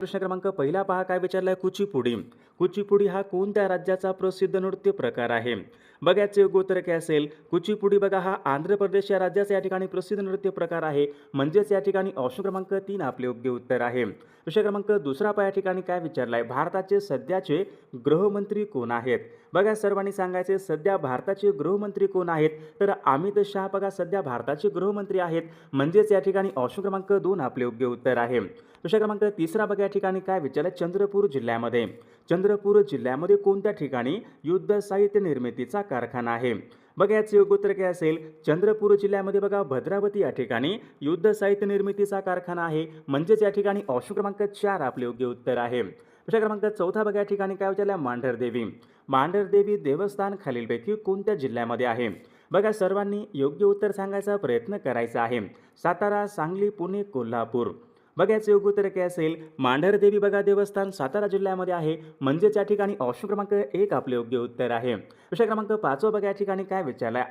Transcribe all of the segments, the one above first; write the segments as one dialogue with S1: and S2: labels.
S1: प्रश्न क्रमांक पहिला पहा काय विचारलाय कुचिपुडी. कुचिपुडी हा कोणत्या राज्याचा प्रसिद्ध नृत्य प्रकार आहे? बघा याचे योग्य उत्तर काय असेल. कुचिपुडी बघा हा आंध्र प्रदेश या राज्याचा या ठिकाणी प्रसिद्ध नृत्य प्रकार आहे. म्हणजेच या ठिकाणी ऑप्शन क्रमांक 3 आपले योग्य उत्तर आहे. प्रश्न क्रमांक दुसरा पहा या ठिकाणी काय विचारलाय भारताचे सध्याचे गृहमंत्री कोण आहेत? बघा सर्वांनी सांगायचे सध्या भारताचे गृहमंत्री कोण आहेत? तर अमित शहा बघा सध्या भारताचे गृहमंत्री आहेत. म्हणजेच या ठिकाणी ऑप्शन क्रमांक 2 आपले योग्य उत्तर आहे. प्रश्न क्रमांक तिसरा बघा या ठिकाणी काय विचारलं चंद्रपूर जिल्ह्यामध्ये कोणत्या ठिकाणी युद्ध साहित्य निर्मितीचा कारखाना आहे? बघा याचे योग्य उत्तर काय असेल. चंद्रपूर जिल्ह्यामध्ये बघा भद्रावती या ठिकाणी युद्ध साहित्य निर्मितीचा कारखाना आहे. म्हणजेच या ठिकाणी ऑप्शन क्रमांक 4 आपले योग्य उत्तर आहे. प्रश्न क्रमांक चौथा बघा या ठिकाणी काय विचारलं मांढरदेवी देवस्थान खालीलपैकी कोणत्या जिल्ह्यामध्ये आहे? बघा सर्वांनी योग्य उत्तर सांगायचा प्रयत्न करायचा आहे. सातारा, सांगली, पुणे, कोल्हापूर. बघा याचे योग्य उत्तर काय असेल. मांढरदेवी बघा देवस्थान सातारा जिल्ह्यामध्ये आहे. म्हणजेच या ठिकाणी ऑप्शन क्रमांक 1 आपले योग्य उत्तर आहे. प्रश्न क्रमांक 5 बघा या ठिकाणी काय विचारलाय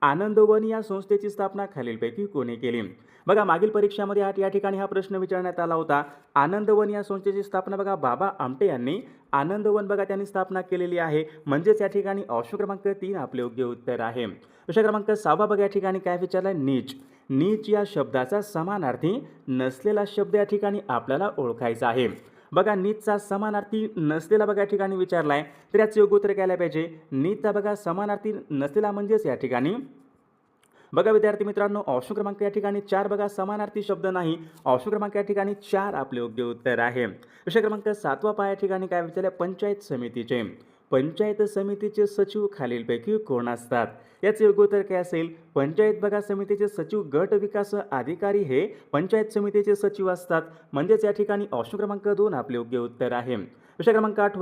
S1: आनंदवन या संस्थेची स्थापना खालीलपैकी कोणी केली? बघा मागील परीक्षामध्ये या ठिकाणी हा प्रश्न विचारण्यात आला होता. आनंदवन या संस्थेची स्थापना बघा बाबा आमटे यांनी आनंदवन बघा त्यांनी स्थापना केलेली आहे. म्हणजेच या ठिकाणी ऑप्शन क्रमांक 3 आपले योग्य उत्तर आहे. प्रश्न क्रमांक 6 बघा या ठिकाणी काय विचारलाय नीच या शब्दाचा समानार्थी नसलेला शब्द या ठिकाणी आपल्याला ओळखायचा आहे. बघा नीचचा समानार्थी नसलेला बघा या ठिकाणी विचारलाय. तर याचे योग्य उत्तर काय पाहिजे. नीचचा बघा समानार्थी नसलेला म्हणजेच या ठिकाणी बघा विद्यार्थी मित्रांनो ऑप्शन क्रमांक या ठिकाणी 4 बघा समानार्थी शब्द नाही. ऑप्शन क्रमांक या ठिकाणी 4 आपले योग्य उत्तर आहे. प्रश्न क्रमांक 7 पहा या ठिकाणी काय विचारले पंचायत समितीचे सचिव खालीलपैकी कोण असतात? याचे योग्य उत्तर काय असेल. पंचायत बघा समितीचे सचिव गट विकास अधिकारी हे पंचायत समितीचे सचिव असतात. म्हणजेच या ठिकाणी ऑप्शन क्रमांक 2 आपले योग्य उत्तर आहे. प्रश्न क्रमांक 8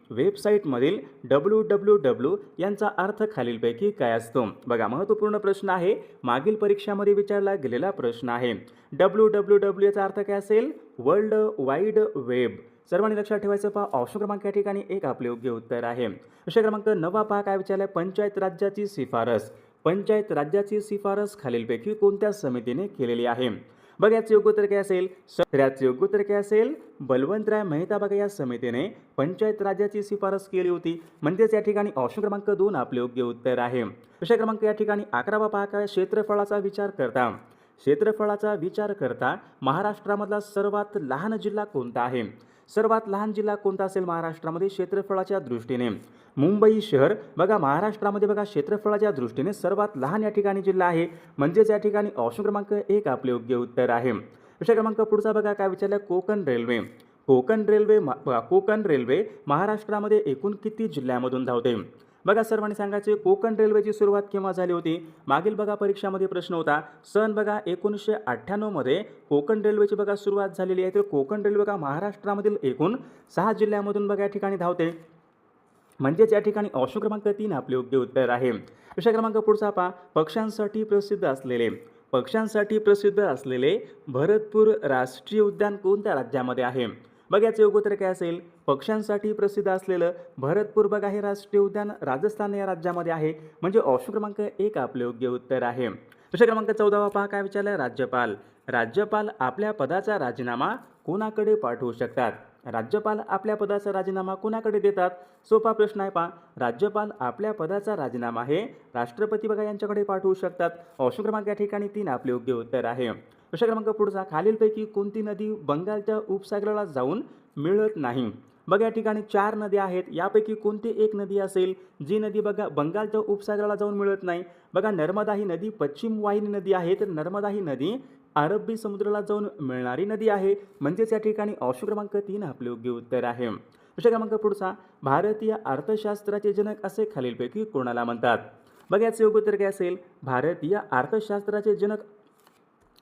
S1: वेबसाईटमधील www यांचा अर्थ खालीलपैकी काय असतो? बघा महत्त्वपूर्ण प्रश्न आहे. मागील परीक्षामध्ये विचारला गेलेला प्रश्न आहे. www याचा अर्थ काय असेल. World wide web. सर्वांनी लक्षात ठेवायचं पहा ऑप्शन क्रमांक या ठिकाणी 1 आपले योग्य उत्तर आहे. प्रश्न क्रमांक 9 पहा काय विचारलाय पंचायत राज्याची शिफारस खालीलपैकी कोणत्या समितीने केलेली आहे? बघा याचे योग्य उत्तर काय असेल. बलवंतराय मेहता बघा या समितीने पंचायत राज्याची शिफारस केली होती. म्हणजेच या ठिकाणी ऑप्शन क्रमांक 2 आपले योग्य उत्तर आहे. प्रश्न क्रमांक या ठिकाणी 11 पहा काय क्षेत्रफळाचा विचार करता महाराष्ट्रामधला सर्वात लहान जिल्हा कोणता आहे? सर्वात लहान जिल्हा कोणता असेल महाराष्ट्रामध्ये क्षेत्रफळाच्या दृष्टीने? मुंबई शहर बघा महाराष्ट्रामध्ये बघा क्षेत्रफळाच्या दृष्टीने सर्वात लहान या ठिकाणी जिल्हा आहे. म्हणजेच या ठिकाणी ऑप्शन क्रमांक 1 आपले योग्य उत्तर आहे. प्रश्न क्रमांक पुढचा बघा काय विचारलं कोकण रेल्वे महाराष्ट्रामध्ये एकूण किती जिल्ह्यामधून धावते? बघा सर्वांनी सांगायचे कोकण रेल्वेची सुरुवात केव्हा झाली होती? मागील बघा परीक्षामध्ये प्रश्न होता. सन बघा 1998 मध्ये कोकण रेल्वेची बघा सुरुवात झालेली आहे. तर कोकण रेल्वे बघा महाराष्ट्रामधील एकूण 6 जिल्ह्यामधून बघा या ठिकाणी धावते. म्हणजेच या ठिकाणी ऑप्शन क्रमांक 3 आपले योग्य उत्तर आहे. प्रश्न क्रमांक पुढचा पहा पक्ष्यांसाठी प्रसिद्ध असलेले भरतपूर राष्ट्रीय उद्यान कोणत्या राज्यामध्ये आहे? बघा याचे योग्य उत्तर काय असेल. पक्ष्यांसाठी प्रसिद्ध असलेलं भरतपूर बघा हे राष्ट्रीय उद्यान राजस्थान या राज्यामध्ये आहे. म्हणजे ऑप्शन क्रमांक 1 आपले योग्य उत्तर आहे. प्रश्न क्रमांक 14 पहा काय विचारलंय राज्यपाल आपल्या पदाचा राजीनामा कोणाकडे पाठवू शकतात? राज्यपाल आपल्या पदाचा राजीनामा कोणाकडे देतात? सोपा प्रश्न आहे पहा. राज्यपाल आपल्या पदाचा राजीनामा हे राष्ट्रपती बघा यांच्याकडे पाठवू शकतात. ऑप्शन क्रमांक या ठिकाणी 3 आपले योग्य उत्तर आहे. प्रश्न क्रमांक पुढचा खालीलपैकी कोणती नदी बंगालच्या उपसागराला जाऊन मिळत नाही? बघा या ठिकाणी 4 नद्या आहेत. यापैकी कोणती एक नदी असेल जी नदी बघा बंगालच्या उपसागराला जाऊन मिळत नाही? बघा नर्मदा ही नदी पश्चिम वाहिनी नदी आहे. तर नर्मदा ही नदी अरबी समुद्राला जाऊन मिळणारी नदी आहे. म्हणजेच या ठिकाणी ऑप्शन क्रमांक 3 आपले योग्य उत्तर आहे. प्रश्न क्रमांक पुढचा भारतीय अर्थशास्त्राचे जनक असे खालीलपैकी कोणाला म्हणतात? बघा याचे योग्य उत्तर काय असेल. भारतीय अर्थशास्त्राचे जनक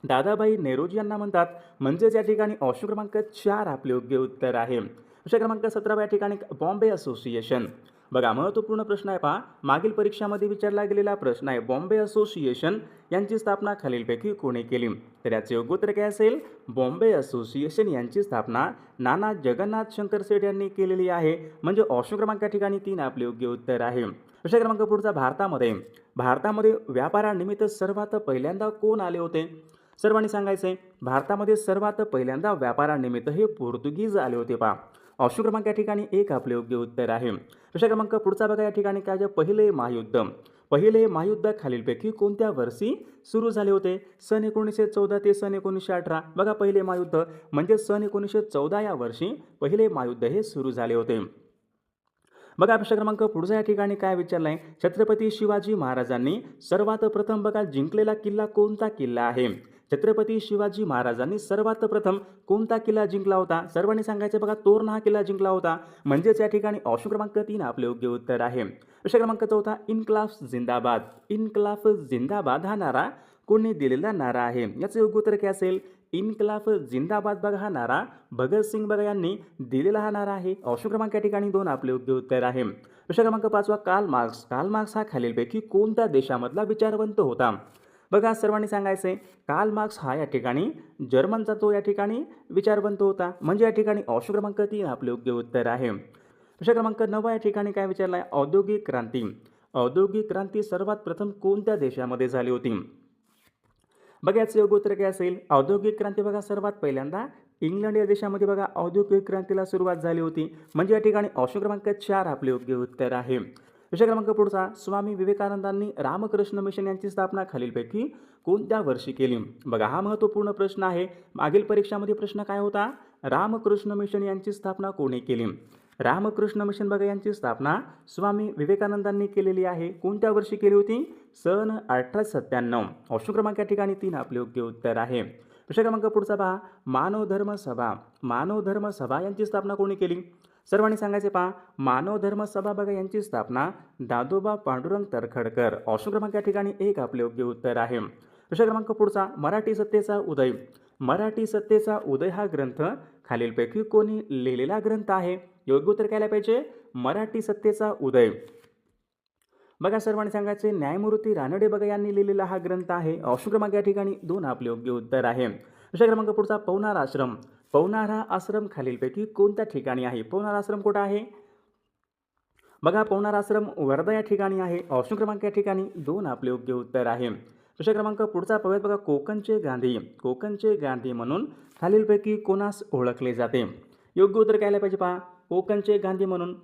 S1: दादाभाई नौरोजी यांना म्हणतात. म्हणजेच या ठिकाणी ऑप्शन क्रमांक 4 आपले योग्य उत्तर आहे. प्रश्न क्रमांक 17 या ठिकाणी बॉम्बे असोसिएशन बघा महत्त्वपूर्ण प्रश्न आहे पहा. मागील परीक्षामध्ये विचारला गेलेला प्रश्न आहे. बॉम्बे असोसिएशन यांची स्थापना खालीलपैकी कोणी केली? तर याचे योग्य उत्तर काय असेल. बॉम्बे असोसिएशन यांची स्थापना नाना जगन्नाथ शंकर सेठ यांनी केलेली आहे. म्हणजे ऑप्शन क्रमांक या ठिकाणी 3 आपले योग्य उत्तर आहे. प्रश्न क्रमांक पुढचा भारतामध्ये व्यापारानिमित्त सर्वात पहिल्यांदा कोण आले होते? सर्वांनी सांगायचं आहे भारतामध्ये सर्वात पहिल्यांदा व्यापारानिमित्त हे पोर्तुगीज आले होते पहा. ऑप्शन क्रमांक या ठिकाणी एक आपले योग्य उत्तर आहे. प्रश्न क्रमांक पुढचा बघा या ठिकाणी काय आहे, पहिले महायुद्ध खालीलपैकी कोणत्या वर्षी सुरू झाले होते? सन 1914 ते सन 1918. बघा पहिले महायुद्ध म्हणजे सन 1914 या वर्षी पहिले महायुद्ध हे सुरू झाले होते. बघा प्रश्न क्रमांक पुढचा या ठिकाणी काय विचारलं आहे, छत्रपती शिवाजी महाराजांनी सर्वात प्रथम बघा जिंकलेला किल्ला कोणता किल्ला आहे? छत्रपती शिवाजी महाराजांनी सर्वात प्रथम कोणता किल्ला जिंकला होता? सर्वांनी सांगायचं बघा तोरणा हा किल्ला जिंकला होता. म्हणजेच या ठिकाणी ऑप्शन क्रमांक 3 आपले योग्य उत्तर आहे. प्रश्न क्रमांक चौथा, इन्क्लाफ जिंदाबाद. इन्क्लाफ जिंदाबाद हा नारा कोणी दिलेला नारा आहे? याचं योग्य उत्तर काय असेल? इन्क्लाफ जिंदाबाद बघा हा नारा भगतसिंग बघा यांनी दिलेला हा नारा आहे. ऑप्शन क्रमांक या ठिकाणी 2 आपले योग्य उत्तर आहे. प्रश्न क्रमांक 5 कार्ल मार्क्स हा खालीलपैकी कोणत्या देशामधला विचारवंत होता? बघा सर्वांनी सांगायचं आहे कार्ल मार्क्स हा या ठिकाणी जर्मनचा तो या ठिकाणी विचारवंत होता. म्हणजे या ठिकाणी ऑप्शन क्रमांक 3 आपले योग्य उत्तर आहे. प्रश्न क्रमांक 9 या ठिकाणी काय विचारला आहे, औद्योगिक क्रांती सर्वात प्रथम कोणत्या देशामध्ये झाली होती? बघा याचं योग्य उत्तर काय असेल, औद्योगिक क्रांती बघा सर्वात पहिल्यांदा इंग्लंड या देशामध्ये बघा औद्योगिक क्रांतीला सुरुवात झाली होती. म्हणजे या ठिकाणी ऑप्शन क्रमांक 4 आपले योग्य उत्तर आहे. प्रश्न क्रमांक पुढचा, स्वामी विवेकानंदांनी रामकृष्ण मिशन यांची स्थापना खालीलपैकी कोणत्या वर्षी केली? बघा हा महत्त्वपूर्ण प्रश्न आहे. मागील परीक्षामध्ये प्रश्न काय होता, रामकृष्ण मिशन यांची स्थापना कोणी केली? रामकृष्ण मिशन बघा यांची स्थापना स्वामी विवेकानंदांनी केलेली आहे. कोणत्या वर्षी केली होती? सन 1897. ऑप्शन क्रमांक या ठिकाणी 3 आपले योग्य उत्तर आहे. प्रश्न क्रमांक पुढचा पहा, मानव धर्म सभा यांची स्थापना कोणी केली? सर्वांनी सांगायचे पहा, मानव धर्म सभा बघा यांची स्थापना दादोबा पांडुरंग तरखडकर. ऑप्शन क्रमांक या ठिकाणी 1 आपले योग्य उत्तर आहे. प्रश्न क्रमांक पुढचा, मराठी सत्तेचा उदय हा ग्रंथ खालीलपैकी कोणी लिहिलेला ग्रंथ आहे? योग्य उत्तर काय पाहिजे, मराठी सत्तेचा उदय. बघा सर्वांनी सांगायचे न्यायमूर्ती रानडे बघा यांनी लिहिलेला हा ग्रंथ आहे. ऑप्शन क्रमांक या ठिकाणी 2 आपले योग्य उत्तर आहे. प्रश्न क्रमांक पुढचा, पवनार हा आश्रम खालीलपैकी कोणत्या ठिकाणी आहे? पवनार आश्रम कुठं आहे? बघा पवनार आश्रम वर्धा या ठिकाणी आहे. ऑप्शन क्रमांक या ठिकाणी 2 आपले योग्य उत्तर आहे. प्रश्न क्रमांक पुढचा पाहूयात बघा, कोकणचे गांधी म्हणून खालीलपैकी कोणास ओळखले जाते? योग्य उत्तर काय पाहिजे पहा, कोकणचे गांधी म्हणून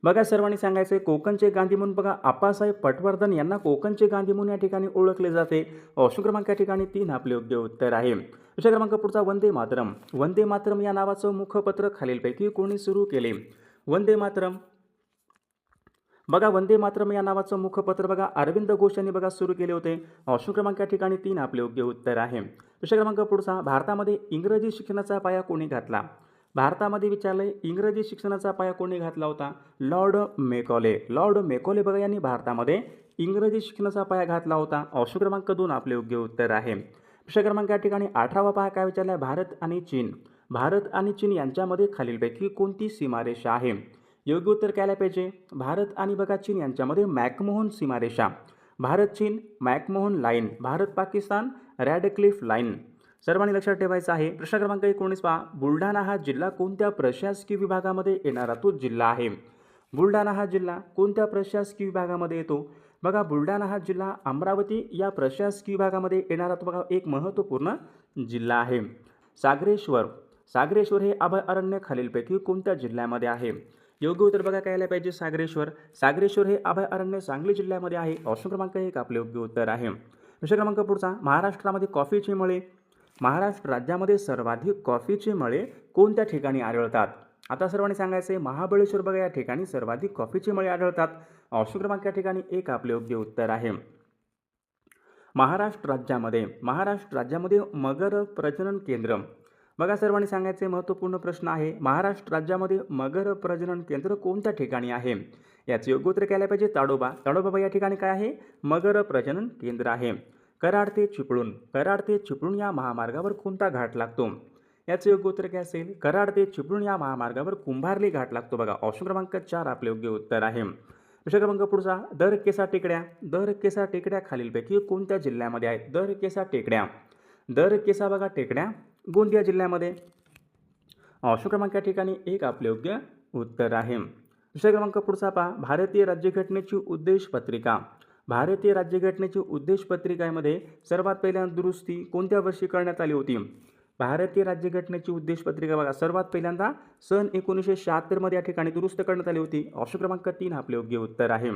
S1: बघा सर्वांनी सांगायचे कोकणचे गांधी म्हणून बघा आप्पासाहेब पटवर्धन यांना कोकणचे गांधी म्हणून या ठिकाणी ओळखले जाते. ऑप्शन क्रमांक या ठिकाणी 3 आपले योग्य उत्तर आहे. प्रश्न क्रमांक पुढचा, वंदे मातरम या नावाचं मुखपत्र खालीलपैकी कोणी सुरू केले? वंदे मातरम या नावाचं मुखपत्र बघा अरविंद घोष यांनी बघा सुरू केले होते. ऑप्शन क्रमांक या ठिकाणी 3 आपले योग्य उत्तर आहे. प्रश्न क्रमांक पुढचा, भारतामध्ये इंग्रजी शिक्षणाचा पाया कोणी घातला? भारतामध्ये विचारलंय इंग्रजी शिक्षणाचा पाया कोणी घातला होता? लॉर्ड मेकॉले बघा यांनी भारतामध्ये इंग्रजी शिक्षणाचा पाया घातला होता. ऑप्शन क्रमांक 2 आपले योग्य उत्तर आहे. प्रश्न क्रमांक या ठिकाणी 18वा पहा काय विचारलाय, भारत आणि चीन यांच्यामध्ये खालीलपैकी कोणती सीमारेषा आहे? योग्य उत्तर काय पाहिजे, भारत आणि बघा चीन यांच्यामध्ये मॅकमोहन सीमारेषा, भारत चीन McMahon line, Bharat Pakistan Radcliffe line. सर्वांनी लक्षात ठेवायचं आहे. प्रश्न क्रमांक 19 पहा, बुलढाणा हा जिल्हा कोणत्या प्रशासकीय विभागामध्ये येणारा तो जिल्हा आहे? बुलढाणा हा जिल्हा कोणत्या प्रशासकीय विभागामध्ये येतो? बघा बुलढाणा हा जिल्हा अमरावती या प्रशासकीय विभागामध्ये येणारा तो बघा एक महत्त्वपूर्ण जिल्हा आहे. सागरेश्वर हे अभयारण्य खालीलपैकी कोणत्या जिल्ह्यामध्ये आहे? योग्य उत्तर बघा काय पाहिजे, सागरेश्वर हे अभयारण्य सांगली जिल्ह्यामध्ये आहे. ऑप्शन क्रमांक 1 आपले योग्य उत्तर आहे. प्रश्न क्रमांक पुढचा, महाराष्ट्र राज्यामध्ये सर्वाधिक कॉफीचे मळे कोणत्या ठिकाणी आढळतात? आता सर्वांनी सांगायचे महाबळेश्वर बघा या ठिकाणी सर्वाधिक कॉफीचे मळे आढळतात. ऑप्शन क्रमांक या ठिकाणी 1 आपले योग्य उत्तर आहे. महाराष्ट्र राज्यामध्ये मगर प्रजनन केंद्र बघा सर्वांनी सांगायचे महत्त्वपूर्ण प्रश्न आहे. महाराष्ट्र राज्यामध्ये मगर प्रजनन केंद्र कोणत्या ठिकाणी आहे? याचे योग्य उत्तर काय पाहिजे, ताडोबा या ठिकाणी काय आहे, मगर प्रजनन केंद्र आहे. कराड ते चिपळूण या महामार्गावर कोणता घाट लागतो? याचे योग्य उत्तर काय असेल, कराड ते चिपळूण या महामार्गावर कुंभार्ली घाट लागतो बघा. ऑप्शन क्रमांक 4 आपले योग्य उत्तर आहे. प्रश्न क्रमांक पुढचा, दर केसा टेकड्या खालीलपैकी कोणत्या जिल्ह्यामध्ये आहेत? दर केसा बघा टेकड्या गोंदिया जिल्ह्यामध्ये. ऑप्शन क्रमांक या ठिकाणी 1 आपले योग्य उत्तर आहे. प्रश्न क्रमांक पुढचा पहा, भारतीय राज्यघटनेची उद्देश पत्रिका भारतीय राज्यघटनेची उद्देश पत्रिकामध्ये सर्वात पहिल्यांदा दुरुस्ती कोणत्या वर्षी करण्यात आली होती? भारतीय राज्यघटनेची उद्देश पत्रिका बघा सर्वात पहिल्यांदा सन 1976 मध्ये या ठिकाणी दुरुस्त करण्यात आली होती. ऑप्शन क्रमांक 3 आपले योग्य उत्तर आहे.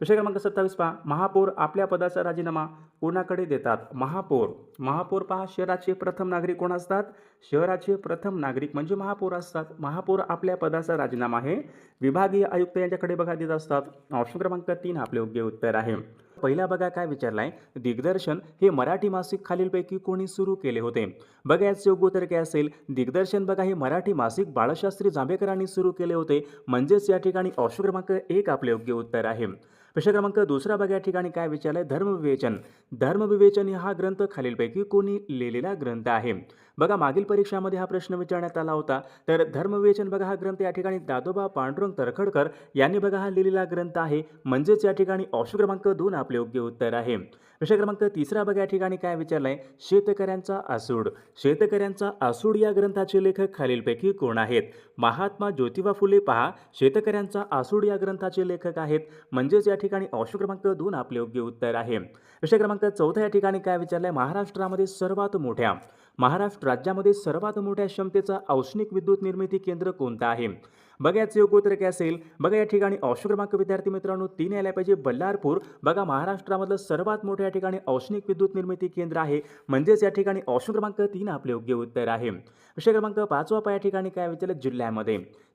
S1: प्रश्न क्रमांक 27 पहा, महापौर आपल्या पदाचा राजीनामा कोणाकडे देतात? महापौर पहा शहराचे प्रथम नागरिक कोण असतात? शहराचे प्रथम नागरिक म्हणजे महापौर असतात. महापौर आपल्या पदाचा राजीनामा हे विभागीय आयुक्त यांच्याकडे बघा देत असतात. ऑप्शन क्रमांक 3 आपले योग्य उत्तर आहे. पहिला बघा काय विचारलाय, दिग्दर्शन हे मराठी मासिक खालीलपैकी कोणी सुरू केले होते? बघा याचे योग्य उत्तर काय असेल? दिग्दर्शन बघा हे मराठी मासिक बाळशास्त्री जांभेकरांनी सुरू केले होते. म्हणजेच या ठिकाणी ऑप्शन क्रमांक 1 आपले योग्य उत्तर आहे. प्रश्न क्रमांक 2 बघा या ठिकाणी काय विचारलंय, धर्मविवेचन हा ग्रंथ खालीलपैकी कोणी लिहिलेला ग्रंथ आहे? बघा मागील परीक्षामध्ये हा प्रश्न विचारण्यात आला होता. तर धर्मविवेचन बघा हा ग्रंथ या ठिकाणी दादोबा पांडुरंग तरखडकर यांनी बघा हा लिहिलेला ग्रंथ आहे. म्हणजेच या ठिकाणी ऑप्शन क्रमांक 2 आपले योग्य उत्तर आहे. प्रश्न क्रमांक 3 बघा या ठिकाणी काय विचारलंय, शेतकऱ्यांचा आसूड या ग्रंथाचे लेखक खालीलपैकी कोण आहेत? महात्मा ज्योतिबा फुले पहा शेतकऱ्यांचा आसूड या ग्रंथाचे लेखक आहेत. म्हणजेच या ठिकाणी ऑप्शन क्रमांक 2 आपले योग्य उत्तर आहे. प्रश्न क्रमांक 4 या ठिकाणी काय विचारलंय, महाराष्ट्र राज्यामध्ये सर्वात मोठ्या क्षमतेचा औष्णिक विद्युत निर्मिती केंद्र कोणतं आहे? बघा याचे योग्य उत्तर काय असेल? बघा या ठिकाणी ऑप्शन क्रमांक विद्यार्थी मित्रांनो 3 यायला पाहिजे, बल्लारपूर. बघा महाराष्ट्रामधलं सर्वात मोठं या ठिकाणी औष्णिक विद्युत निर्मिती केंद्र आहे. म्हणजेच या ठिकाणी ऑप्शन क्रमांक 3 आपले योग्य उत्तर आहे. प्रश्न क्रमांक 5 या ठिकाणी काय विचारलं,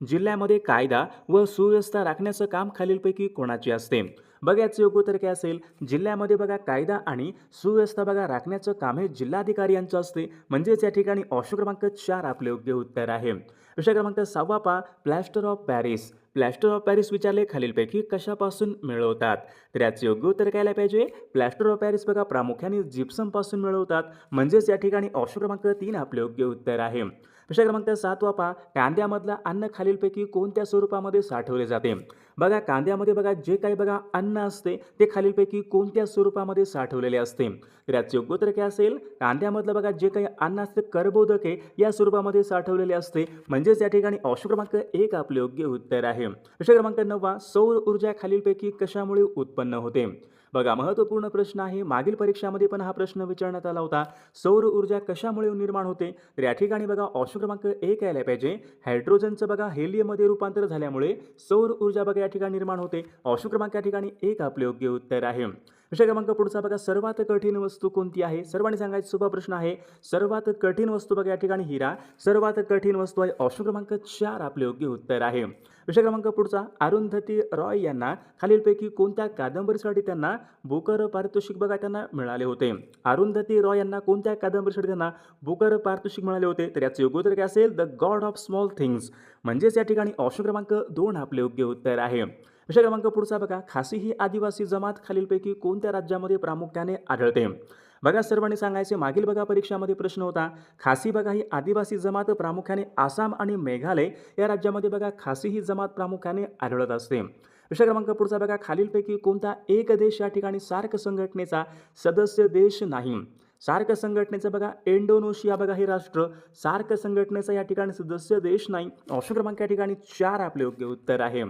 S1: जिल्ह्यामध्ये कायदा व सुव्यवस्था राखण्याचं काम खालीलपैकी कोणाचे असते? बघा याचे योग्य उत्तर काय असेल? जिल्ह्यामध्ये बघा कायदा आणि सुव्यवस्था बघा राखण्याचं काम हे जिल्हाधिकारी यांचं असते. म्हणजेच या ठिकाणी ऑप्शन क्रमांक 4 आपले योग्य उत्तर आहे. प्रश्न क्रमांक 6 पहा, प्लॅस्टर ऑफ पॅरिस विचारले खालीलपैकी कशापासून मिळवतात? तर याचे योग्य उत्तर काय आले पाहिजे? प्लॅस्टर ऑफ पॅरिस बघा प्रामुख्याने जिप्सम पासून मिळवतात. म्हणजेच या ठिकाणी ऑप्शन क्रमांक 3 आपले योग्य उत्तर आहे. प्रश्न क्रमांक 7 पहा, कांद्यामधला अन्न खालीलपैकी कोणत्या स्वरूपामध्ये साठवले जाते? बघा कांद्यामध्ये बघा जे काही बघा अन्न असते ते खालीलपैकी कोणत्या स्वरूपामध्ये साठवलेले असते? तर याचे योग्य उत्तर काय असेल? कांद्यामधलं बघा जे काही अन्न असते कर्बोदके या स्वरूपामध्ये साठवलेले असते. म्हणजेच या ठिकाणी ऑप्शन क्रमांक 1 आपले योग्य उत्तर आहे. प्रश्न क्रमांक 9 सौर ऊर्जा खालीलपैकी कशामुळे उत्पन्न होते? बघा महत्त्वपूर्ण प्रश्न आहे. मागील परीक्षामध्ये पण हा प्रश्न विचारण्यात आला होता. सौर ऊर्जा कशामुळे निर्माण होते? तर या ठिकाणी बघा ऑप्शन क्रमांक 1 यायला पाहिजे, हायड्रोजनचं बघा हेलियममध्ये रूपांतर झाल्यामुळे सौर ऊर्जा बघा या ठिकाणी निर्माण होते. ऑप्शन क्रमांक या ठिकाणी 1 आपले योग्य उत्तर आहे. प्रश्न क्रमांक पुढचा बघा, सर्वात कठीण वस्तू कोणती आहे? सर्वांनी सांगायचं सोपा प्रश्न आहे. सर्वात कठीण वस्तू बघा या ठिकाणी हिरा सर्वात कठीण वस्तू आहे. ऑप्शन क्रमांक 4 आपले योग्य उत्तर आहे. प्रश्न क्रमांक पुढचा, अरुंधती रॉय यांना खालीलपैकी कोणत्या कादंबरीसाठी त्यांना बुकर पारितोषिक बघा त्यांना मिळाले होते? अरुंधती रॉय यांना कोणत्या कादंबरीसाठी त्यांना बुकर पारितोषिक मिळाले होते? तर याचे योग्य उत्तर काय असेल? The God of small things. म्हणजेच या ठिकाणी ऑप्शन क्रमांक 2 आपले योग्य उत्तर आहे. प्रश्न क्रमांक पुढचा बघा, खासी ही आदिवासी जमात खालीलपैकी कोणत्या राज्यामध्ये प्रामुख्याने आढळते? बघा सर्वांनी सांगायचे, मागील बघा परीक्षामध्ये प्रश्न होता. खासी बघा ही आदिवासी जमात प्रामुख्याने आसाम आणि मेघालय या राज्यामध्ये बघा खासी ही जमात प्रामुख्याने आढळत असते. प्रश्न क्रमांक पुढचा बघा, खालीलपैकी कोणता एक देश या ठिकाणी सार्क संघटनेचा सदस्य देश नाही? सार्क संघटनेचं बघा इंडोनेशिया बघा हे राष्ट्र सार्क संघटनेचा या ठिकाणी सदस्य देश नाही. ऑप्शन क्रमांक या ठिकाणी 4 आपले योग्य उत्तर आहे.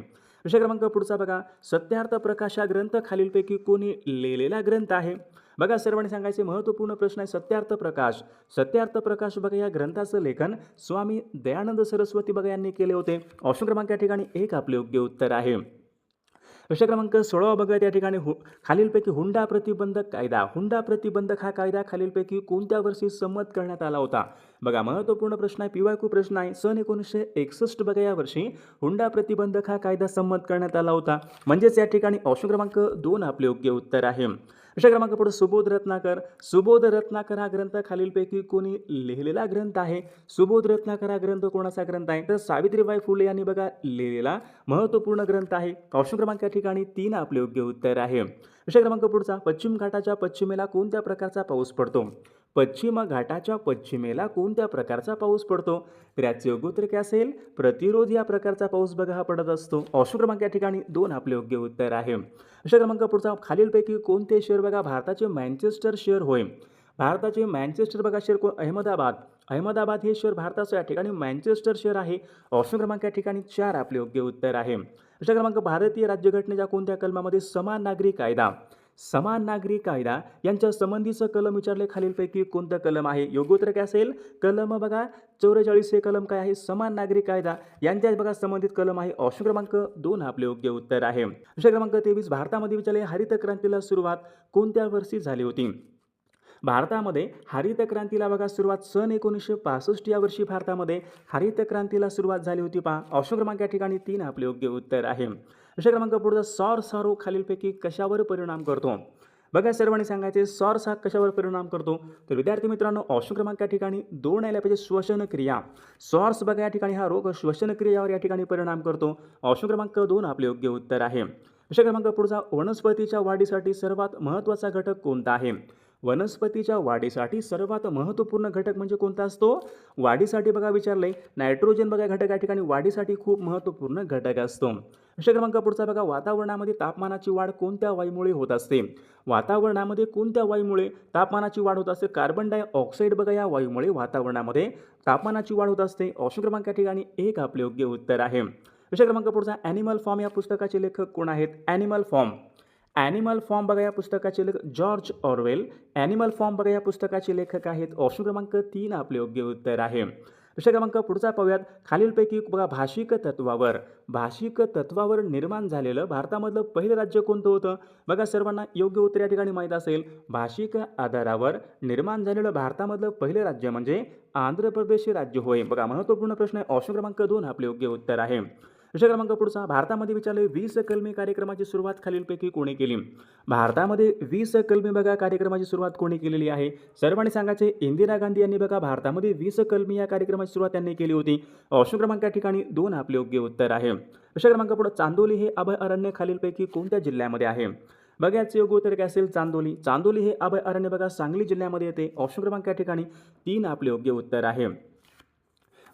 S1: प्रश्न क्रमांक पुढचा बघा, सत्यार्थ प्रकाश हा ग्रंथ खालीलपैकी कोणी लिहिलेला ग्रंथ आहे? बघा सर्वांनी सांगायचे महत्त्वपूर्ण प्रश्न आहे. सत्यार्थ प्रकाश बघा या ग्रंथाचं लेखन स्वामी दयानंद सरस्वती बघा यांनी केले होते. ऑप्शन क्रमांक या ठिकाणी 1 आपले योग्य उत्तर आहे. प्रश्न क्रमांक 16 बघा त्या ठिकाणी खालीलपैकी हुंडा प्रतिबंधक हा कायदा खालीलपैकी कोणत्या वर्षी संमत करण्यात आला होता? बघा महत्त्वपूर्ण प्रश्न आहे, PYQ प्रश्न आहे. सन 1961 बघा या वर्षी हुंडा प्रतिबंधक हा कायदा संमत करण्यात आला होता. म्हणजेच या ठिकाणी ऑप्शन क्रमांक 2 आपले योग्य उत्तर आहे. प्रश्न क्रमांक पुढे, सुबोध रत्नाकर हा ग्रंथ खालीलपैकी कोणी लिहिलेला ग्रंथ आहे? सुबोध रत्नाकर हा ग्रंथ कोणाचा ग्रंथ आहे? तर सावित्रीबाई फुले यांनी बघा लिहिलेला महत्त्वपूर्ण ग्रंथ आहे. ऑप्शन क्रमांक या ठिकाणी 3 आपले योग्य उत्तर आहे. प्रश्न क्रमांक पुढचा, पश्चिम घाटाच्या पश्चिमेला कोणत्या प्रकारचा पाऊस पडतो? पश्चिम घाटाच्या पश्चिमेला कोणत्या प्रकारचा पाऊस पडतो? तर याचे योग्य उत्तर काय असेल? प्रतिरोध या प्रकारचा पाऊस बघा हा पडत असतो. ऑप्शन क्रमांक या ठिकाणी 2 आपले योग्य उत्तर आहे. प्रश्न क्रमांक पुढचा, खालीलपैकी कोणते शहर बघा भारताचे मँचेस्टर शहर होय? भारताचे मँचेस्टर बघा शहर अहमदाबाद हे शहर भारताचं या ठिकाणी मँचेस्टर शहर आहे. ऑप्शन क्रमांक या ठिकाणी 4 आपले योग्य उत्तर आहे. प्रश्न क्रमांक, भारतीय राज्यघटनेच्या कोणत्या कलमामध्ये समान नागरी कायदा समान नागरी कायदा यांच्या संबंधीचं कलम विचारले खालीलपैकी कोणतं कलम आहे? योग्य उत्तर काय असेल? कलम बघा 44 हे कलम काय आहे? समान नागरी कायदा यांच्या बघा संबंधित कलम आहे. ऑप्शन क्रमांक 2 आपले योग्य उत्तर आहे. प्रश्न क्रमांक 23 भारतामध्ये विचारले हरित क्रांतीला सुरुवात कोणत्या वर्षी झाली होती? भारतामध्ये हरित क्रांतीला बघा सुरुवात सन 1965 या वर्षी भारतामध्ये हरित क्रांतीला सुरुवात झाली होती. पहा ऑप्शन क्रमांक या ठिकाणी 3 आपले योग्य उत्तर आहे. प्रश्न क्रमांक पुढचा सौर रोग खालीलपैकी कशावर परिणाम करतो? बघा सर्वांनी सांगायचे सौर्स हा कशावर परिणाम करतो? तर विद्यार्थी मित्रांनो ऑप्शन क्रमांक या ठिकाणी 2 आल्या पाहिजे. श्वसन क्रिया. सौर्स बघा या ठिकाणी हा रोग श्वसन क्रियावर या ठिकाणी परिणाम करतो. ऑप्शन क्रमांक 2 आपले योग्य उत्तर आहे. प्रश्न क्रमांक पुढचा वनस्पतीच्या वाढीसाठी सर्वात महत्त्वाचा घटक कोणता आहे? वनस्पतीच्या वाढीसाठी सर्वात महत्त्वपूर्ण घटक म्हणजे कोणता असतो? वाढीसाठी बघा विचारले नायट्रोजन बघा घटक या ठिकाणी वाढीसाठी खूप महत्त्वपूर्ण घटक असतो. प्रश्न क्रमांक पुढचा बघा वातावरणामध्ये तापमानाची वाढ कोणत्या वायूमुळे होत असते? वातावरणामध्ये कोणत्या वायूमुळे तापमानाची वाढ होत असते? कार्बन डायऑक्साईड बघा या वायूमुळे वातावरणामध्ये तापमानाची वाढ होत असते. ऑप्शन क्रमांक या ठिकाणी 1 आपले योग्य उत्तर आहे. प्रश्न क्रमांक पुढचा ॲनिमल फॉर्म या पुस्तकाचे लेखक कोण आहेत? ॲनिमल फॉर्म बघा या पुस्तकाचे लेखक जॉर्ज ऑरवेल. ॲनिमल फॉर्म बघा या पुस्तकाचे लेखक आहेत. ऑप्शन क्रमांक 3 आपले योग्य उत्तर आहे. प्रश्न क्रमांक पुढचा पाहूयात खालीलपैकी बघा भाषिक तत्वावर निर्माण झालेलं भारतामधलं पहिलं राज्य कोणतं होतं? बघा सर्वांना योग्य उत्तर या ठिकाणी माहीत असेल. भाषिक आधारावर निर्माण झालेलं भारतामधलं पहिलं राज्य म्हणजे आंध्र प्रदेश हे राज्य होय. बघा महत्त्वपूर्ण प्रश्न आहे. ऑप्शन क्रमांक 2 आपले योग्य उत्तर आहे. प्रश्न क्रमांक पुढचा भारतामध्ये विचारले 20 कलमी कार्यक्रमाची सुरुवात खालीलपैकी कोणी केली? भारतामध्ये 20 कलमी बघा कार्यक्रमाची सुरुवात कोणी केलेली आहे? सर्वांनी सांगायचे इंदिरा गांधी यांनी बघा भारतामध्ये 20 कलमी या कार्यक्रमाची सुरुवात त्यांनी केली होती. ऑप्शन क्रमांक या ठिकाणी 2 आपले योग्य उत्तर आहे. प्रश्न क्रमांक पुढे चांदोली हे अभयारण्य खालीलपैकी कोणत्या जिल्ह्यामध्ये आहे? बघा याचे योग्य उत्तर काय असेल? चांदोली हे अभयारण्य बघा सांगली जिल्ह्यामध्ये येते. ऑप्शन क्रमांक या ठिकाणी 3 आपले योग्य उत्तर आहे.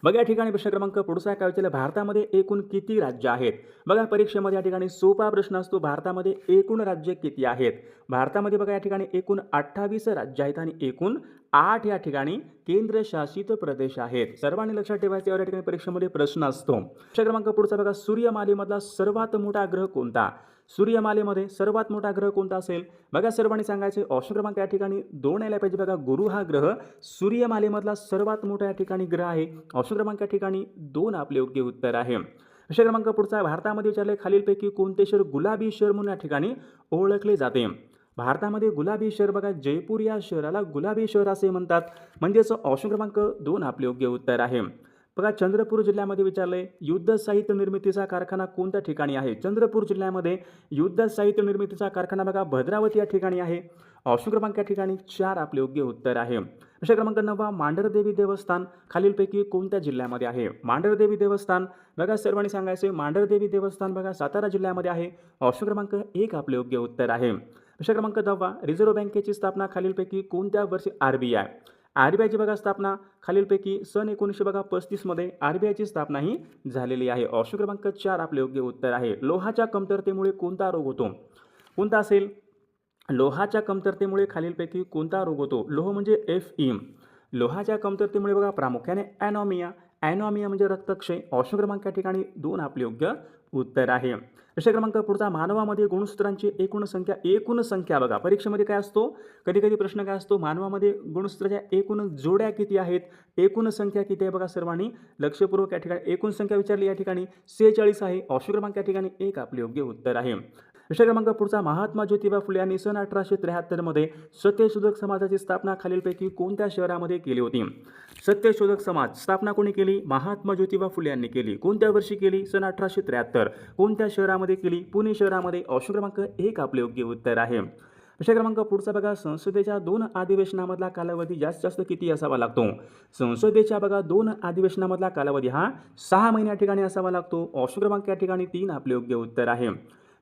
S1: बघा या ठिकाणी प्रश्न क्रमांक पुढचा काय विचारलं भारतामध्ये एकूण किती राज्य आहेत? बघा परीक्षेमध्ये या ठिकाणी सोपा प्रश्न असतो. भारतामध्ये एकूण राज्य किती आहेत? भारतामध्ये बघा या ठिकाणी एकूण 28 राज्य आहेत आणि एकूण 8 या ठिकाणी केंद्रशासित प्रदेश आहेत. सर्वांनी लक्षात ठेवायचे या ठिकाणी परीक्षेमध्ये प्रश्न असतो. प्रश्न क्रमांक पुढचा बघा सूर्यमालेमधला सर्वात मोठा ग्रह कोणता? सूर्यमालेमध्ये सर्वात मोठा ग्रह कोणता असेल? बघा सर्वांनी सांगायचे ऑप्शन क्रमांक या ठिकाणी 2 यायला पाहिजे. बघा गुरु हा ग्रह सूर्यमालेमधला सर्वात मोठा या ठिकाणी ग्रह आहे. ऑप्शन क्रमांक या ठिकाणी 2 आपले योग्य उत्तर आहे. प्रश्न क्रमांक पुढचा भारतामध्ये विचारले खालीलपैकी कोणते शहर गुलाबी शहर म्हणून या ठिकाणी ओळखले जाते? भारतामध्ये गुलाबी शहर बघा जयपूर या शहराला गुलाबी शहर असे म्हणतात. म्हणजेच ऑप्शन क्रमांक 2 आपले योग्य उत्तर आहे. बघा चंद्रपूर जिल्ह्यामध्ये विचारले युद्ध साहित्य निर्मितीचा कारखाना कोणत्या ठिकाणी आहे? चंद्रपूर जिल्ह्यामध्ये युद्ध साहित्य निर्मितीचा कारखाना बघा भद्रावती या ठिकाणी आहे. ऑप्शन क्रमांक या ठिकाणी 4 आपले योग्य उत्तर आहे. प्रश्न क्रमांक 9 मांढरदेवी देवस्थान खालीलपैकी कोणत्या जिल्ह्यामध्ये आहे? मांढरदेवी देवस्थान बघा सर्वांनी सांगायचे मांढरदेवी देवस्थान बघा सातारा जिल्ह्यामध्ये आहे. ऑप्शन क्रमांक 1 आपले योग्य उत्तर आहे. प्रश्न क्रमांक 10 रिझर्व्ह बँकेची स्थापना खालीलपैकी कोणत्या वर्षी? आरबीआयची बघा स्थापना खालीलपैकी सन 1935 मध्ये आरबीआयची स्थापना ही झालेली आहे. ऑप्शन क्रमांक 4 आपले योग्य उत्तर आहे. लोहाच्या कमतरतेमुळे कोणता रोग होतो? कोणता असेल? लोहाच्या कमतरतेमुळे खालीलपैकी कोणता रोग होतो? लोह म्हणजे Fe. लोहाच्या कमतरतेमुळे बघा प्रामुख्याने ॲनॉमिया म्हणजे रक्तक्षय. ऑप्शन क्रमांक या ठिकाणी 2 आपले योग्य उत्तर आहे. प्रश्न क्रमांक पुढचा मानवामध्ये गुणसूत्रांची एकूण संख्या बघा परीक्षेमध्ये काय असतो? कधी प्रश्न काय असतो? मानवामध्ये गुणसूत्राच्या एकूण जोड्या किती आहेत? एकूण संख्या किती आहे? बघा सर्वांनी लक्षपूर्वक या ठिकाणी एकूण संख्या विचारली या ठिकाणी 46 आहे. ऑप्शन क्रमांक या ठिकाणी 1 आपले योग्य उत्तर आहे. प्रश्न क्रमांक पुढचा महात्मा ज्योतिबा फुले यांनी सन 1873 मध्ये सत्यशोधक समाजाची स्थापना खालीलपैकी कोणत्या शहरामध्ये केली होती? सत्यशोधक समाज स्थापना कोणी केली? महात्मा ज्योतिबा फुले यांनी केली. कोणत्या वर्षी केली? सन 1873. कोणत्या शहरामध्ये केली? पुणे शहरामध्ये. ऑप्शन क्रमांक 1 आपले योग्य उत्तर आहे. प्रश्न क्रमांक पुढचा बघा संसदेच्या 2 अधिवेशनामधला कालावधी जास्त किती असावा लागतो? संसदेच्या बघा 2 अधिवेशनामधला कालावधी हा 6 महिन्या ठिकाणी असावा लागतो. ऑप्शन क्रमांक या ठिकाणी 3 आपले योग्य उत्तर आहे.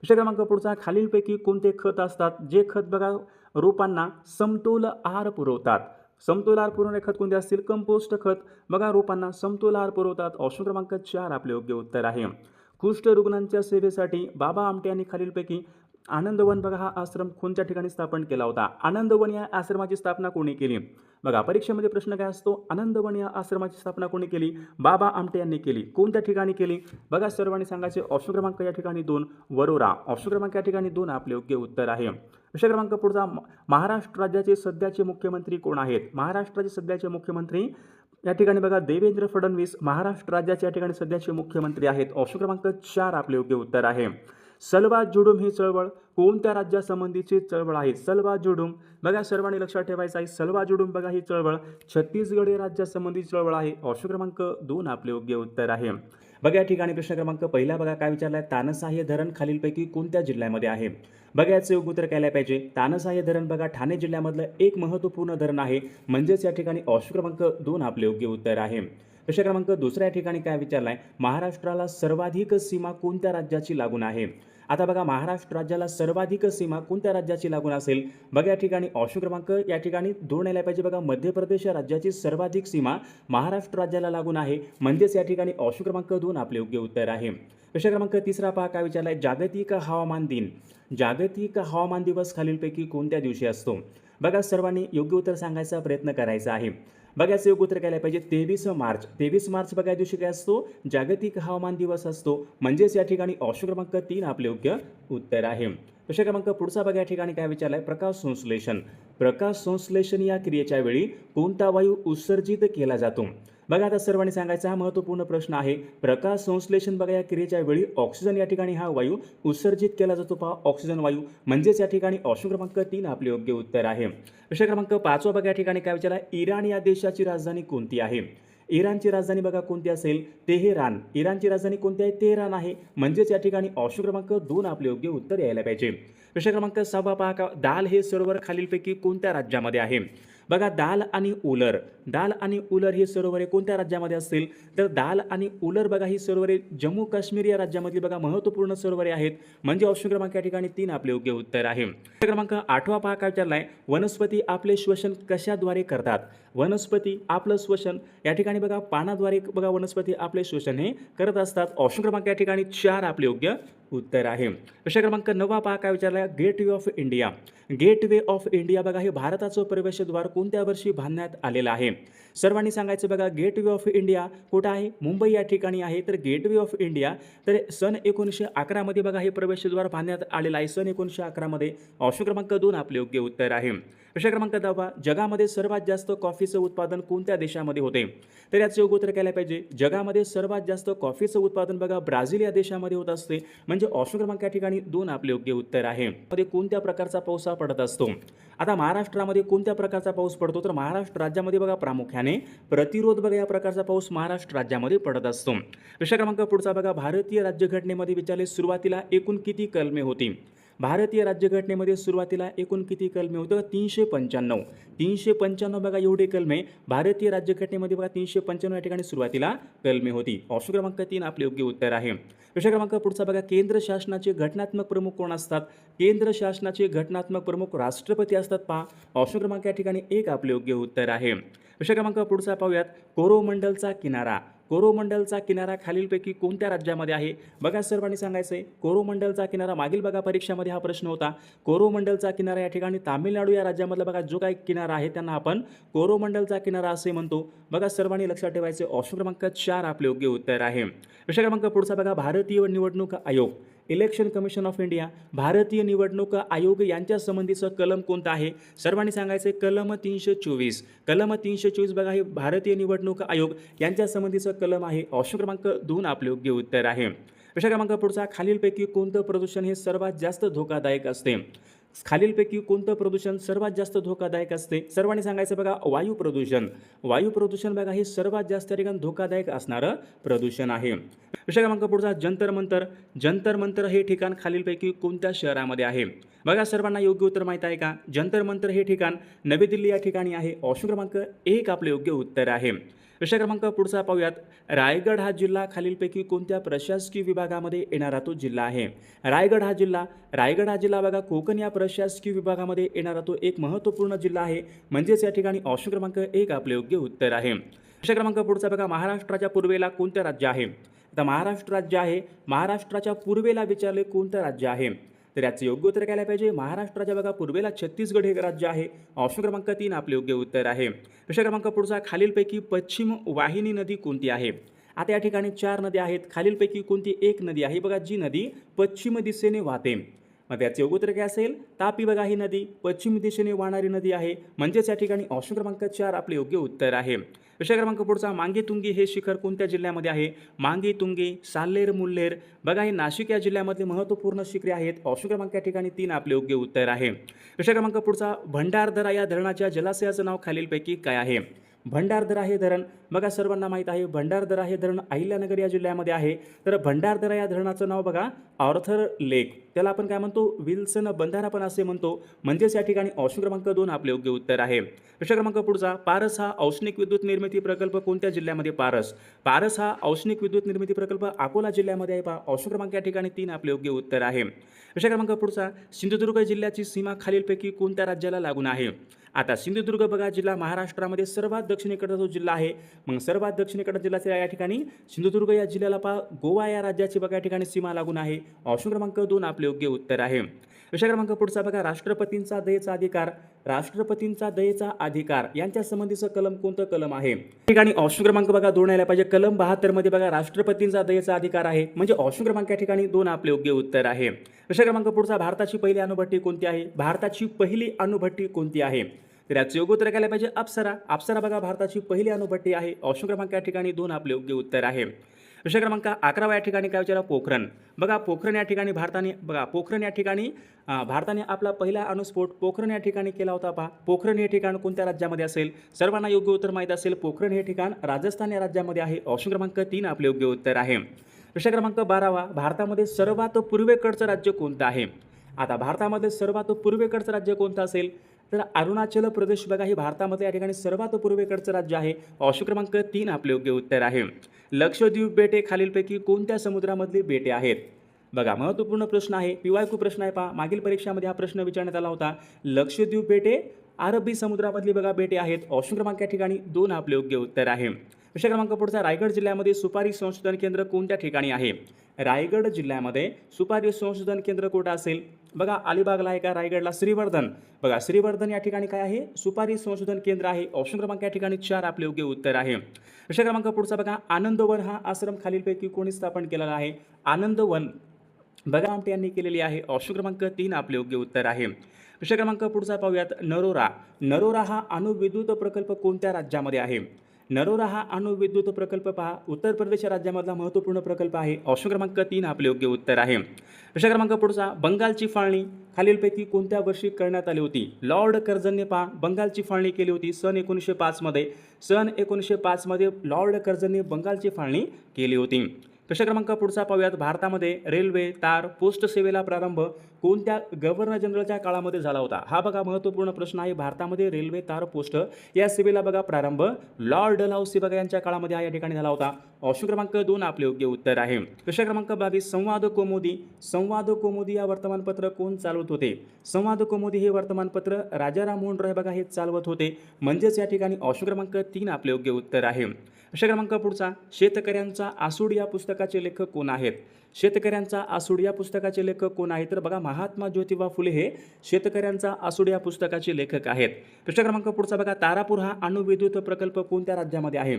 S1: प्रश्न क्रमांक पुढचा खालीलपैकी कोणते खत असतात जे खत बघा रोपांना समतोल आहार पुरवतात? समतोल आहार पुरवणारे खत कोणते असतील? कंपोस्ट खत बघा रोपांना समतोल आहार पुरवतात. ऑप्शन क्रमांक 4 आपले योग्य उत्तर आहे. कुष्ठ रुग्णांच्या सेवेसाठी बाबा आमटे यांनी खालीलपैकी आनंदवन बघा हा आश्रम कोणत्या ठिकाणी स्थापन केला होता? आनंदवन या आश्रमाची स्थापना कोणी केली? बघा परीक्षेमध्ये प्रश्न काय असतो, आनंदवन या आश्रमाची स्थापना कोणी केली, बाबा आमटे यांनी केली. कोणत्या ठिकाणी केली, बघा सर्वांनी सांगायचे. ऑप्शन क्रमांक या ठिकाणी 2 वरोरा. ऑप्शन क्रमांक या ठिकाणी 2 आपले योग्य उत्तर आहे. प्रश्न क्रमांक पुढचा, महाराष्ट्र राज्याचे सध्याचे मुख्यमंत्री कोण आहेत, महाराष्ट्राचे सध्याचे मुख्यमंत्री या ठिकाणी बघा देवेंद्र फडणवीस महाराष्ट्र राज्याचे या ठिकाणी सध्याचे मुख्यमंत्री आहेत. ऑप्शन क्रमांक 4 आपले योग्य उत्तर आहे. सलवा जुडूम ही चळवळ कोणत्या राज्यासंबंधीची चळवळ आहे, सलवा जुडूम बघा सर्वांनी लक्षात ठेवायचं आहे. सलवा जुडूम बघा ही चळवळ छत्तीसगड या राज्यासंबंधीची चळवळ आहे. ऑप्शन क्रमांक 2 आपले योग्य उत्तर आहे. बघा या ठिकाणी प्रश्न क्रमांक पहिला बघा काय विचारलाय, तानसा हे धरण खालीलपैकी कोणत्या जिल्ह्यामध्ये आहे. बघा याचं योग्य उत्तर काय पाहिजे, तानसा हे धरण बघा ठाणे जिल्ह्यामधलं एक महत्त्वपूर्ण धरण आहे. म्हणजेच या ठिकाणी ऑप्शन क्रमांक 2 आपले योग्य उत्तर आहे. प्रश्न क्रमांक दुसऱ्या ठिकाणी काय विचारलाय, महाराष्ट्राला सर्वाधिक सीमा कोणत्या राज्याची लागून आहे. आता बघा महाराष्ट्र राज्याला सर्वाधिक सीमा कोणत्या राज्याची लागून असेल. बघा या ठिकाणी ऑप्शन क्रमांक या ठिकाणी 2 यायला पाहिजे. बघा मध्य प्रदेश या राज्याची सर्वाधिक सीमा महाराष्ट्र राज्याला लागून आहे. म्हणजेच या ठिकाणी ऑप्शन क्रमांक 2 आपले योग्य उत्तर आहे. प्रश्न क्रमांक तिसरा पहा काय विचारलाय, जागतिक हवामान दिन, जागतिक हवामान दिवस खालीलपैकी कोणत्या दिवशी असतो. बघा सर्वांनी योग्य उत्तर सांगायचा प्रयत्न करायचा आहे. बघा याचं योग्य उत्तर काय पाहिजे, 23 मार्च. 23 मार्च बघा या दिवशी काय असतो, जागतिक हवामान दिवस असतो. म्हणजेच या ठिकाणी ऑप्शन क्रमांक 3 आपले योग्य उत्तर आहे. प्रश्न क्रमांक पुढचा बघा या ठिकाणी काय विचारलाय, प्रकाश संश्लेषण, प्रकाश संश्लेषण या क्रियेच्या वेळी कोणता वायू उत्सर्जित केला जातो. बघा आता सर्वांनी सांगायचा हा महत्त्वपूर्ण प्रश्न आहे. प्रकाश संश्लेषण बघा या क्रियेच्या वेळी ऑक्सिजन या ठिकाणी हा वायू उत्सर्जित केला जातो. पहा ऑक्सिजन वायू. म्हणजेच या ठिकाणी ऑप्शन क्रमांक 3 आपले योग्य उत्तर आहे. प्रश्न क्रमांक 5 बघा या ठिकाणी काय विचारला, इराण या देशाची राजधानी कोणती आहे. इराणची राजधानी बघा कोणती असेल, तेहरान. इराणची राजधानी कोणती आहे, तेहरान आहे. म्हणजेच या ठिकाणी ऑप्शन क्रमांक 2 आपले योग्य उत्तर यायला पाहिजे. प्रश्न क्रमांक 6 पहा, दाल हे सरोवर खालीलपैकी कोणत्या राज्यामध्ये आहे. बघा दाल आणि उलर, दाल आणि उलर ही सरोवरे कोणत्या राज्यामध्ये असतील, तर दाल आणि उलर बघा ही सरोवरे जम्मू काश्मीर या राज्यामधली बघा महत्त्वपूर्ण सरोवरे आहेत. म्हणजे ऑप्शन क्रमांक या ठिकाणी 3 आपले योग्य उत्तर आहे. प्रश्न क्रमांक 8 पहा काय विचारलाय, वनस्पती आपले श्वसन कशाद्वारे करतात. वनस्पती आपलं श्वसन या ठिकाणी बघा पानाद्वारे बघा वनस्पती आपले श्वसन हे करत असतात. ऑप्शन क्रमांक या ठिकाणी 4 आपले योग्य उत्तर आहे. प्रश्न क्रमांक 9 पहा काय विचारलाय, gateway of India, gateway of India बघा हे भारताचं प्रवेशद्वार कोणत्या वर्षी बांधण्यात आलेलं आहे. सर्वांनी सांगायचं बघा गेटवे ऑफ इंडिया कुठं आहे, मुंबई या ठिकाणी आहे. तर गेटवे ऑफ इंडिया तर सन 1911 मध्ये बघा हे प्रवेशद्वार बांधण्यात आलेलं आहे, सन 1911 मध्ये. ऑप्शन क्रमांक 2 आपले योग्य उत्तर आहे. प्रश्न क्रमांक 10 जगामध्ये सर्वात जास्त कॉफीचं उत्पादन कोणत्या देशामध्ये होते. तर याचं योग्य उत्तर केलं पाहिजे, जगामध्ये सर्वात जास्त कॉफीचं उत्पादन बघा ब्राझील या देशामध्ये होत असते. म्हणजे ऑप्शन क्रमांक या ठिकाणी 2 आपले योग्य उत्तर आहे. मध्ये कोणत्या प्रकारचा पाऊस पडत असतो. आता महाराष्ट्रामध्ये कोणत्या प्रकारचा पाऊस पडतो, तर महाराष्ट्र राज्यामध्ये बघा प्रामुख्याने प्रतिरोध बघा या प्रकारचा पाऊस महाराष्ट्र राज्यामध्ये पडत असतो. प्रश्न क्रमांक पुढचा बघा, भारतीय राज्यघटनेमध्ये विचारले सुरुवातीला एकूण किती कलमे होती. भारतीय राज्यघटनेमध्ये सुरुवातीला एकूण किती कलमे होतं, 395. 395 बघा एवढे कलमे भारतीय राज्यघटनेमध्ये बघा 395 या ठिकाणी सुरुवातीला कलमे होती. ऑप्शन क्रमांक 3 आपले योग्य उत्तर आहे. प्रश्न क्रमांक पुढचा बघा, केंद्र शासनाचे घटनात्मक प्रमुख कोण असतात. केंद्र शासनाचे घटनात्मक प्रमुख राष्ट्रपती असतात. पहा ऑप्शन क्रमांक या ठिकाणी 1 आपले योग्य उत्तर आहे. प्रश्न क्रमांक पुढचा पाहूयात, कोरोमंडलचा किनारा, कोरोमंडलचा किनारा खालीलपैकी कोणत्या राज्यामध्ये आहे. बघा सर्वांनी सांगायचं आहे, कोरोमंडलचा किनारा मागील बघा परीक्षामध्ये हा प्रश्न होता. कोरोमंडलचा किनारा या ठिकाणी तामिळनाडू या राज्यामधला बघा जो काही किनारा आहे त्यांना आपण कोरोमंडलचा किनारा असे म्हणतो. बघा सर्वांनी लक्षात ठेवायचे, ऑप्शन क्रमांक 4 आपले योग्य उत्तर आहे. प्रश्न क्रमांक पुढचा बघा, भारतीय निवडणूक आयोग, इलेक्शन कमिशन ऑफ इंडिया, भारतीय निवडणूक आयोग यांच्या संबंधीचं कलम कोणतं आहे. सर्वांनी सांगायचे कलम 324. कलम 324 बघा हे भारतीय निवडणूक आयोग यांच्या संबंधीचं कलम आहे. ऑप्शन क्रमांक 2 आपले योग्य उत्तर आहे. प्रश्न क्रमांक पुढचा, खालीलपैकी कोणतं प्रदूषण हे सर्वात जास्त धोकादायक असते. खालीलपैकी कोणतं प्रदूषण सर्वात जास्त धोकादायक असते. सर्वांनी सांगायचं बघा वायू प्रदूषण. वायू प्रदूषण बघा हे सर्वात जास्त ठिकाणी धोकादायक असणारं प्रदूषण आहे. प्रश्न क्रमांक पुढचा, जंतर मंतर. जंतर मंतर हे ठिकाण खालीलपैकी कोणत्या शहरामध्ये आहे. बघा सर्वांना योग्य उत्तर माहीत आहे का. जंतर मंतर हे ठिकाण नवी दिल्ली या ठिकाणी आहे. ऑप्शन क्रमांक 1 आपले योग्य उत्तर आहे. प्रश्न क्रमांक पुढचा पाहूयात, रायगड हा जिल्हा खालीलपैकी कोणत्या प्रशासकीय विभागामध्ये येणारा तो जिल्हा आहे. रायगड हा जिल्हा बघा कोकण या प्रशासकीय विभागामध्ये येणारा तो एक महत्त्वपूर्ण जिल्हा आहे. म्हणजेच या ठिकाणी ऑप्शन क्रमांक 1 आपले योग्य उत्तर आहे. प्रश्न क्रमांक पुढचा बघा, महाराष्ट्राच्या पूर्वेला कोणतं राज्य आहे. आता महाराष्ट्र राज्य आहे, महाराष्ट्राच्या पूर्वेला विचारले कोणतं राज्य आहे. तर याचं योग्य उत्तर काय पाहिजे, महाराष्ट्राच्या बघा पूर्वेला छत्तीसगड हे राज्य आहे. ऑप्शन क्रमांक 3 आपले योग्य उत्तर आहे. प्रश्न क्रमांक पुढचा, खालीलपैकी पश्चिम वाहिनी नदी कोणती आहे? आता या ठिकाणी 4 नद्या आहेत. खालीलपैकी कोणती एक नदी आहे बघा जी नदी पश्चिम दिशेने वाहते? मग त्याचे योग्य उत्तर काय असेल, तापी बघा ही नदी पश्चिम दिशेने वाहणारी नदी आहे, म्हणजेच या ठिकाणी ऑप्शन क्रमांक 4 आपले योग्य उत्तर आहे. प्रश्न क्रमांक पुढचा, मांगी तुंगी हे शिखर कोणत्या जिल्ह्यामध्ये आहे? मांगी तुंगी, साल्हेर, मुल्हेर बघा हे नाशिक या जिल्ह्यामधले महत्त्वपूर्ण शिखरे आहेत. ऑप्शन क्रमांक या ठिकाणी 3 आपले योग्य उत्तर आहे. प्रश्न क्रमांक पुढचा, भंडारदरा या धरणाच्या जलाशयाचं नाव खालीलपैकी काय आहे? भंडारदरा हे धरण बघा सर्वांना माहीत आहे, भंडारदरा हे धरण अहिल्यानगर या जिल्ह्यामध्ये आहे. तर भंडारदरा या धरणाचं नाव बघा आर्थर लेक, त्याला आपण काय म्हणतो, विल्सन बंधारा पण असे म्हणतो, म्हणजेच या ठिकाणी ऑप्शन क्रमांक 2 आपले योग्य उत्तर आहे. प्रश्न क्रमांक पुढचा, पारस हा औष्णिक विद्युत निर्मिती प्रकल्प कोणत्या जिल्ह्यामध्ये? पारस हा औष्णिक विद्युत निर्मिती प्रकल्प अकोला जिल्ह्यामध्ये आहे पहा. ऑप्शन क्रमांक या ठिकाणी 3 आपले योग्य उत्तर आहे. प्रश्न क्रमांक पुढचा, सिंधुदुर्ग जिल्ह्याची सीमा खालीलपैकी कोणत्या राज्याला लागून आहे? आता सिंधुदुर्ग बघा जिल्हा महाराष्ट्रामध्ये सर्वात दक्षिणेकडचा जो जिल्हा आहे, मग सर्वात दक्षिणेकडचा जिल्हा या ठिकाणी सिंधुदुर्ग या जिल्ह्याला पहा गोवा या राज्याची बघा या ठिकाणी सीमा लागून आहे. ऑप्शन क्रमांक 2 आपले योग्य उत्तर आहे. प्रश्न क्रमांक पुढचा बघा, राष्ट्रपतींचा दयेचा अधिकार यांच्या संबंधीचं कलम कोणतं कलम आहे? या ठिकाणी ऑप्शन क्रमांक बघा 2 यायला पाहिजे. कलम 72 मध्ये बघा राष्ट्रपतींचा दयेचा अधिकार आहे, म्हणजे ऑप्शन क्रमांक या ठिकाणी 2 आपले योग्य उत्तर आहे. प्रश्न क्रमांक पुढचा, भारताची पहिली अणुभट्टी कोणती आहे? भारताची पहिली अणुभट्टी कोणती आहे? तर याचं योग्य उत्तर काय पाहिजे, अप्सरा बघा भारताची पहिली अणुभट्टी आहे. ऑप्शन क्रमांक या ठिकाणी 2 आपले योग्य उत्तर आहे. प्रश्न क्रमांक 11 या ठिकाणी काय विचारा, पोखरण बघा पोखरण या ठिकाणी भारताने आपला पहिला अणुस्फोट पोखरण या ठिकाणी केला होता पहा. पोखरण हे ठिकाण कोणत्या राज्यामध्ये असेल? सर्वांना योग्य उत्तर माहीत असेल, पोखरण हे ठिकाण राजस्थान या राज्यामध्ये आहे. ऑप्शन क्रमांक 3 आपले योग्य उत्तर आहे. प्रश्न क्रमांक 12, भारतामध्ये सर्वात पूर्वेकडचं राज्य कोणतं आहे? आता भारतामध्ये सर्वात पूर्वेकडचं राज्य कोणतं असेल? तर अरुणाचल प्रदेश बघा हे भारतामध्ये या ठिकाणी सर्वात पूर्वेकडचं राज्य आहे. ऑप्शन क्रमांक 3 आपले योग्य उत्तर आहे. लक्षद्वीप बेटे खालीलपैकी कोणत्या समुद्रामधली बेटे आहेत? बघा महत्त्वपूर्ण प्रश्न आहे, PYQ प्रश्न आहे पहा. मागील परीक्षामध्ये हा प्रश्न विचारण्यात आला होता. लक्षद्वीप बेटे अरबी समुद्रामधली बघा बेटे आहेत. ऑप्शन क्रमांक या ठिकाणी 2 आपले योग्य उत्तर आहे. प्रश्न क्रमांक पुढचा, रायगड जिल्ह्यामध्ये सुपारी संशोधन केंद्र कोणत्या ठिकाणी आहे? रायगड जिल्ह्यामध्ये सुपारी संशोधन केंद्र कुठं असेल? बघा अलिबागला आहे का? रायगडला श्रीवर्धन बघा श्रीवर्धन या ठिकाणी काय आहे? सुपारी संशोधन केंद्र आहे. ऑप्शन क्रमांक या ठिकाणी 4 आपले योग्य उत्तर आहे. प्रश्न क्रमांक पुढचा बघा, आनंदवन हा आश्रम खालीलपैकी कोणी स्थापन केलेला आहे? आनंदवन बघा आमटे यांनी केलेली आहे. ऑप्शन क्रमांक 3 आपले योग्य उत्तर आहे. प्रश्न क्रमांक पुढचा पाहूयात, नरोरा हा अणुविद्युत प्रकल्प कोणत्या राज्यामध्ये आहे? नरोरा हा अणुविद्युत प्रकल्प पहा उत्तर प्रदेश राज्यामधला महत्त्वपूर्ण प्रकल्प आहे. ऑप्शन क्रमांक 3 आपले योग्य उत्तर आहे. प्रश्न क्रमांक पुढचा, बंगालची फाळणी खालीलपैकी कोणत्या वर्षी करण्यात आली होती? लॉर्ड कर्झनने पहा बंगालची फाळणी केली होती सन 1905 मध्ये. सन 1905 मध्ये लॉर्ड कर्झनने बंगालची फाळणी केली होती. प्रश्न क्रमांक पुढचा पाहूयात, भारतामध्ये रेल्वे, तार, पोस्ट सेवेला प्रारंभ कोणत्या गव्हर्नर जनरलच्या काळामध्ये झाला होता? हा बघा महत्त्वपूर्ण प्रश्न आहे. भारतामध्ये रेल्वे, तार, पोस्ट या सेवेला बघा प्रारंभ लॉर्ड डलहौसी बघा यांच्या काळामध्ये या ठिकाणी झाला होता. ऑप्शन क्रमांक 2 आपले योग्य उत्तर आहे. प्रश्न क्रमांक 22, संवाद कौमुदी या वर्तमानपत्र कोण चालवत होते? संवाद कौमुदी हे वर्तमानपत्र राजाराम मोहन रॉय बघा हे चालवत होते, म्हणजेच या ठिकाणी ऑप्शन क्रमांक 3 आपले योग्य उत्तर आहे. प्रश्न क्रमांक पुढचा, शेतकऱ्यांचा आसूड या पुस्तकाचे लेखक कोण आहेत? शेतकऱ्यांचा आसूड या पुस्तकाचे लेखक कोण आहेत? तर बघा महात्मा ज्योतिबा फुले हे शेतकऱ्यांचा आसूड या पुस्तकाचे लेखक आहेत. प्रश्न क्रमांक पुढचा बघा, तारापूर हा अणुविद्युत प्रकल्प कोणत्या राज्यामध्ये आहे?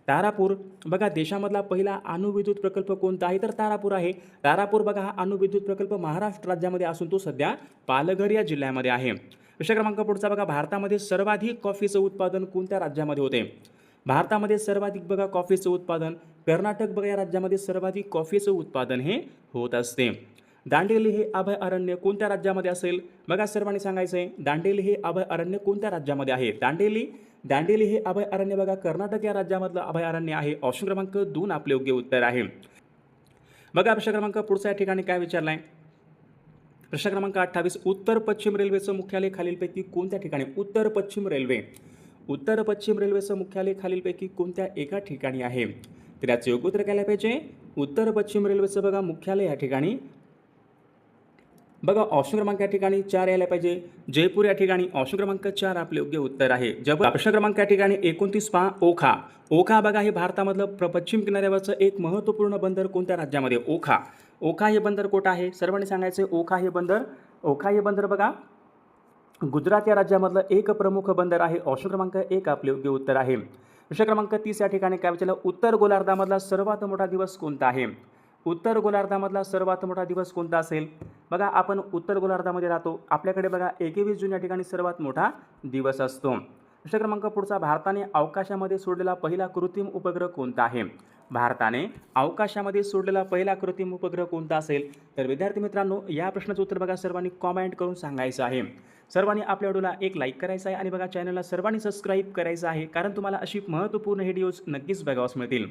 S1: तारापूर बघा देशामधला पहिला अणुविद्युत प्रकल्प कोणता आहे? तर तारापूर आहे. तारापूर बघा हा अणुविद्युत प्रकल्प महाराष्ट्र राज्यामध्ये असून तो सध्या पालघर या जिल्ह्यामध्ये आहे. प्रश्न क्रमांक पुढचा बघा, भारतामध्ये सर्वाधिक कॉफीचं उत्पादन कोणत्या राज्यामध्ये होते? भारतामध्ये सर्वाधिक बघा कॉफीचं उत्पादन कर्नाटक बघा या राज्यामध्ये सर्वाधिक कॉफीचं उत्पादन हे होत असते. दांडेली हे अभयारण्य कोणत्या राज्यामध्ये असेल? बघा सर्वांनी सांगायचं आहे, दांडेली हे अभयारण्य कोणत्या राज्यामध्ये आहे? दांडेली हे अभयारण्य बघा कर्नाटक या राज्यामधलं अभयारण्य आहे. ऑप्शन क्रमांक 2 आपले योग्य उत्तर आहे. बघा प्रश्न क्रमांक पुढचा या ठिकाणी काय विचारलाय? प्रश्न क्रमांक 28, उत्तर पश्चिम रेल्वेचं मुख्यालय खालीलपैकी कोणत्या ठिकाणी? उत्तर पश्चिम रेल्वेचं मुख्यालय खालीलपैकी कोणत्या एका ठिकाणी आहे? तर याचं योग्य उत्तर काय पाहिजे? उत्तर पश्चिम रेल्वेचं बघा मुख्यालय या ठिकाणी बघा ऑप्शन क्रमांक या ठिकाणी 4 यायला पाहिजे. जयपूर या ठिकाणी ऑप्शन क्रमांक 4 आपले योग्य उत्तर आहे. प्रश्न क्रमांक या ठिकाणी 29 पहा ओखा. ओखा बघा हे भारतामधलं पश्चिम किनाऱ्यावरचं एक महत्त्वपूर्ण बंदर कोणत्या राज्यामध्ये? ओखा. ओखा हे बंदर कुठं आहे? सर्वांनी सांगायचं ओखा हे बंदर बघा गुजरात या राज्यामधलं एक प्रमुख बंदर आहे. ऑप्शन क्रमांक 1 आपले योग्य उत्तर आहे. प्रश्न क्रमांक 30 या ठिकाणी काय विचारलं? उत्तर गोलार्धामधला सर्वात मोठा दिवस कोणता आहे? उत्तर गोलार्धामधला सर्वात मोठा दिवस कोणता असेल? बघा आपण उत्तर गोलार्धामध्ये राहतो. आपल्याकडे बघा 21 जून या ठिकाणी सर्वात मोठा दिवस असतो. प्रश्न क्रमांक पुढचा भारताने अवकाशामध्ये सोडलेला पहिला कृत्रिम उपग्रह कोणता आहे? भारताने अवकाशामध्ये सोडलेला पहिला कृत्रिम उपग्रह कोणता असेल? तर विद्यार्थी मित्रांनो या प्रश्नाचं उत्तर बघा सर्वांनी कॉमेंट करून सांगायचं आहे. सर्वांनी आपल्या व्हिडिओला एक लाईक करायचा आहे आणि बघा चॅनलला सर्वांनी सबस्क्राईब करायचं आहे, कारण तुम्हाला अशी महत्त्वपूर्ण व्हिडिओज नक्कीच बघावयास मिळतील.